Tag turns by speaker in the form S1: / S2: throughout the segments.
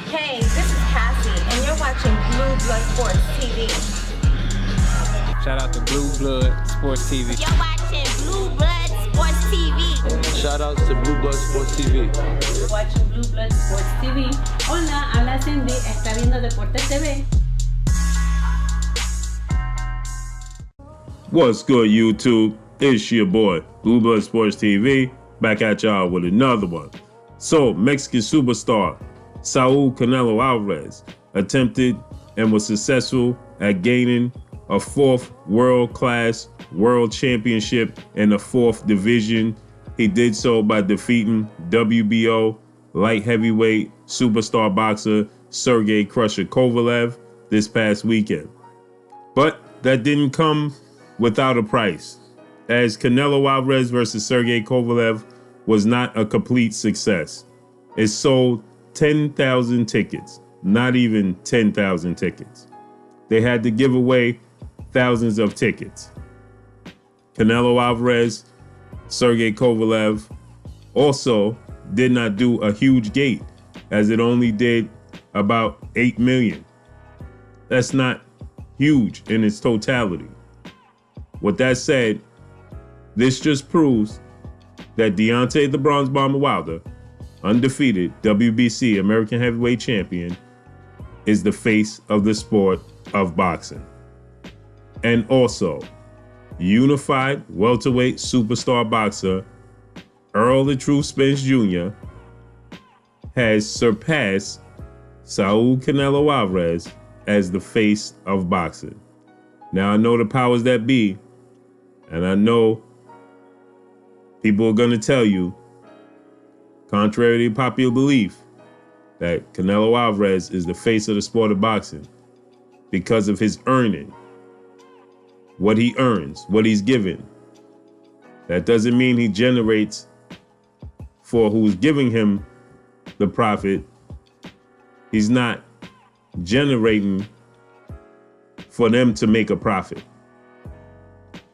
S1: Hey, this is Cassie, and you're watching Blue Blood Sports TV.
S2: Shout out to Blue Blood Sports TV.
S3: You're watching Blue Blood Sports TV.
S4: Shout outs to Blue Blood Sports TV.
S5: You're watching Blue Blood Sports TV. Hola, habla Cindy, está viendo Deportes TV.
S6: What's good, YouTube? It's your boy, Blue Blood Sports TV, back at y'all with another one. So, Mexican superstar SAUL Canelo Alvarez attempted and was successful at gaining a fourth world-class world championship in the fourth division. He did so by defeating WBO light heavyweight superstar boxer SERGEY Kovalev this past weekend. But that didn't come without a price, as Canelo Alvarez versus SERGEY Kovalev was not a complete success. It sold 10,000 tickets, not even 10,000 tickets. They had to give away thousands of tickets. Canelo Alvarez, SERGEY Kovalev also did not do a huge gate, as it only did about 8 million. That's not huge in its totality. With that said, this just proves that Deontay the Bronze Bomber Wilder, undefeated WBC American Heavyweight Champion, is the face of the sport of boxing. And also, unified welterweight superstar boxer Errol the Truth Spence Jr. has surpassed SAUL Canelo Alvarez as the face of boxing. Now, I know the powers that be, and I know people are going to tell you, contrary to popular belief, that Canelo Alvarez is the face of the sport of boxing because of his earning, what he earns, what he's given. That doesn't mean he generates for who's giving him the profit. He's not generating for them to make a profit.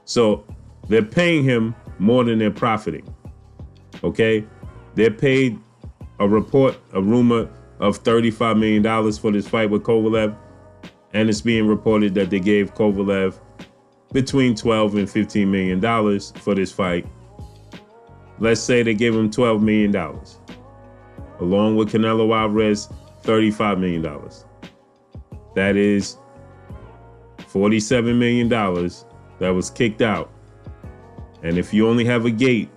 S6: So they're paying him more than they're profiting. Okay? They're paid a rumor of $35 million for this fight with Kovalev. And it's being reported that they gave Kovalev between $12 and $15 million for this fight. Let's say they gave him $12 million. Along with Canelo Alvarez, $35 million. That is $47 million that was kicked out. And if you only have a gate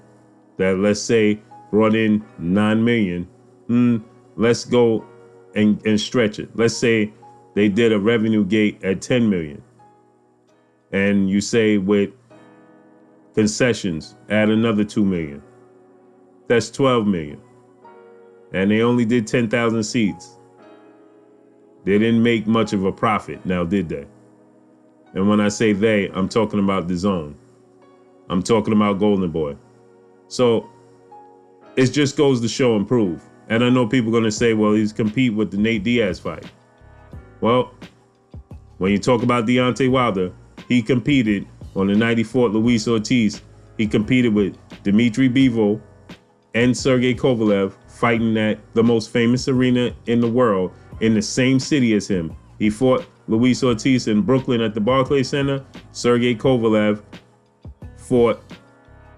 S6: that, let's say, brought in $9 million, let's go and stretch it. Let's say they did a revenue gate at $10 million. And you say with concessions, add another $2 million. That's $12 million. And they only did 10,000 seats. They didn't make much of a profit, now did they? And when I say they, I'm talking about the Zone. I'm talking about Golden Boy. So it just goes to show and prove. And I know people are going to say, well, he's compete with the Nate Diaz fight. Well, when you talk about Deontay Wilder, he competed on the night he fought Luis Ortiz. He competed with Dmitry Bivol and SERGEY Kovalev, fighting at the most famous arena in the world in the same city as him. He fought Luis Ortiz in Brooklyn at the Barclays Center. SERGEY Kovalev fought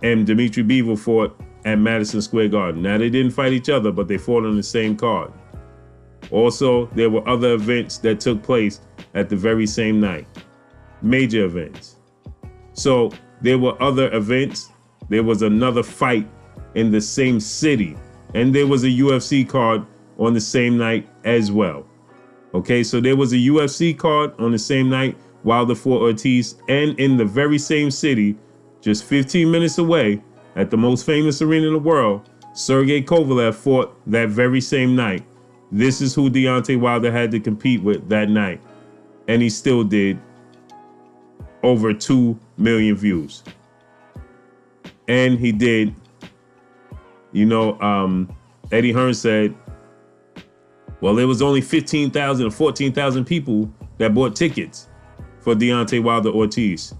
S6: and Dmitry Bivol fought at Madison Square Garden. Now, they didn't fight each other, but they fought on the same card. Also, there were other events that took place at the very same night. Major events. So there were other events. There was another fight in the same city. And there was a UFC card on the same night as well. Okay, so there was a UFC card on the same night, Wilder fought Ortiz, and in the very same city, just 15 minutes away, at the most famous arena in the world, SERGEY Kovalev fought that very same night. This is who Deontay Wilder had to compete with that night. And he still did over 2 million views. And he did, Eddie Hearn said, well, there was only 15,000 or 14,000 people that bought tickets for Deontay Wilder Ortiz.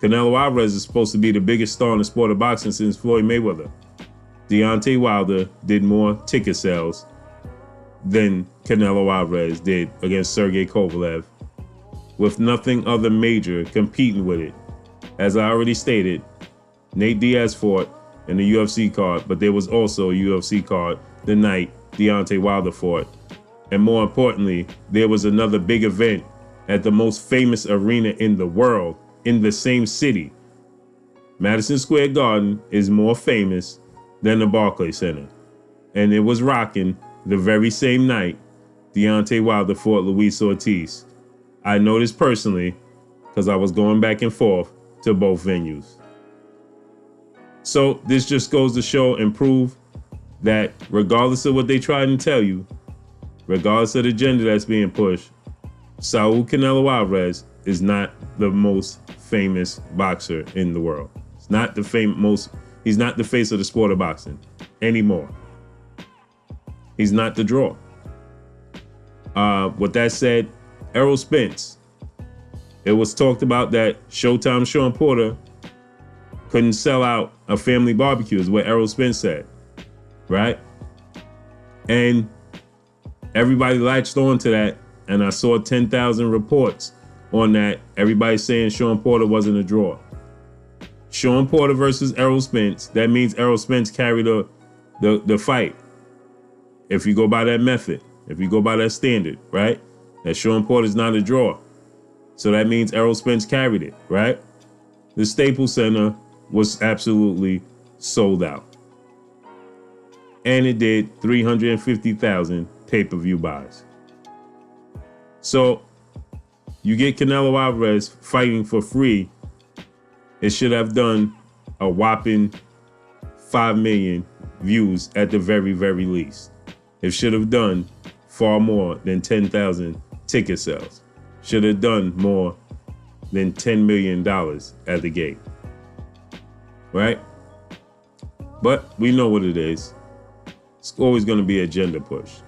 S6: Canelo Alvarez is supposed to be the biggest star in the sport of boxing since Floyd Mayweather. Deontay Wilder did more ticket sales than Canelo Alvarez did against Sergey Kovalev, with nothing other major competing with it. As I already stated, Nate Diaz fought in the UFC card, but there was also a UFC card the night Deontay Wilder fought. And more importantly, there was another big event at the most famous arena in the world in the same city. Madison Square Garden is more famous than the Barclays Center. And it was rocking the very same night Deontay Wilder fought Luis Ortiz. I know this personally because I was going back and forth to both venues. So this just goes to show and prove that regardless of what they try and tell you, regardless of the agenda that's being pushed, Saul Canelo Alvarez is not the most famous boxer in the world. It's not the he's not the face of the sport of boxing anymore. He's not the draw. With that said, Errol Spence, it was talked about that Showtime Sean Porter couldn't sell out a family barbecue, is what Errol Spence said, right? And everybody latched on to that, and I saw 10,000 reports on that. Everybody saying Sean Porter wasn't a draw. Sean Porter versus Errol Spence, that means Errol Spence carried the fight. If you go by that method, if you go by that standard, right? That Sean Porter's not a draw. So that means Errol Spence carried it, right? The Staples Center was absolutely sold out. And it did 350,000 pay-per-view buys. So you get Canelo Alvarez fighting for free. It should have done a whopping 5 million views at the very, very least. It should have done far more than 10,000 ticket sales. Should have done more than $10 million at the gate. Right? But we know what it is. It's always going to be agenda push.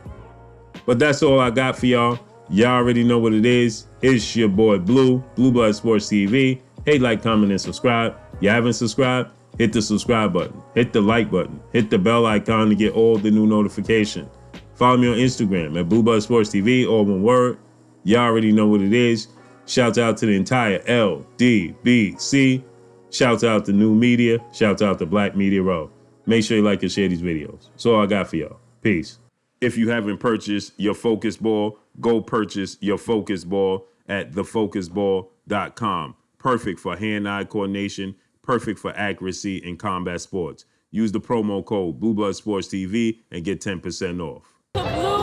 S6: But that's all I got for y'all. Y'all already know what it is. It's your boy Blue Blood Sports TV. Hey, like, comment, and subscribe. You haven't subscribed? Hit the subscribe button. Hit the like button. Hit the bell icon to get all the new notifications. Follow me on Instagram at Blood Sports TV, all one word. Y'all already know what it is. Shout out to the entire LDBC. Shout out to New Media. Shout out to Black Media Row. Make sure you like and share these videos. That's all I got for y'all. Peace. If you haven't purchased your Focus Ball, go purchase your Focus Ball at thefocusball.com. Perfect for hand-eye coordination, perfect for accuracy in combat sports. Use the promo code Blue Blood Sports TV and get 10% off.
S1: Blue